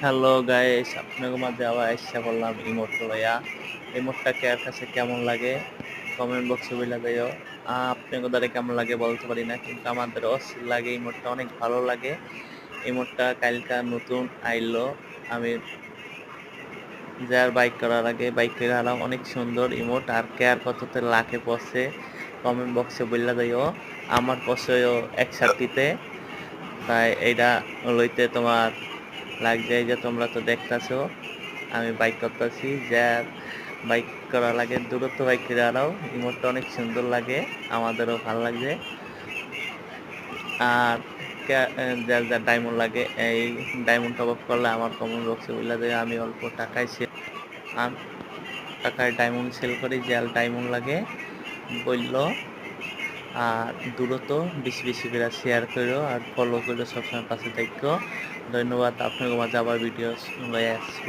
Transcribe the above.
Hello guys, আপনাদের মাঝে আবার আইসা বললাম ইমোট লইয়া। ইমোটটা কার কাছে কেমন লাগে কমেন্ট বক্সে বইলা দিও। আপনাদের দ্বারা কেমন লাগে বলতে পারি না, কিন্তু আমাদের অস্থির লাগে। ইমোটটা অনেক ভালো লাগে। ইমোটটা কালকা নতুন আইলো। আমি যার বাইক করার আগে বাইক করে আলাম, অনেক সুন্দর ইমোট। আর কেয়ার কততে লাখে পড়ছে কমেন্ট বক্সে বইলা দিও। আমার পড়ছেও 61তে। তাই এইটা লইতে তোমার লাগছে, এই যে তোমরা তো দেখতেছো আমি বাইক করতেছি। যার বাইক করা লাগে দূরত্ব বাইক করে আনাও, ইমোটটা অনেক সুন্দর লাগে, আমাদেরও ভালো লাগছে। আর যার যার ডায়মন্ড লাগে, এই ডায়মন্ড টপ আপ করলে আমার কমেন্ট বক্সে বলে দেয়। আমি অল্প টাকায় টাকায় ডায়মন্ড সেল করি। যার ডায়মন্ড লাগে বলল। আর দ্রুত বেশি বেশি করে শেয়ার করো আর ফলো করো, সবসময় পাশে থাকো। ধন্যবাদ। আপনার মাঝে আবার ভিডিও লয়ে আসবো।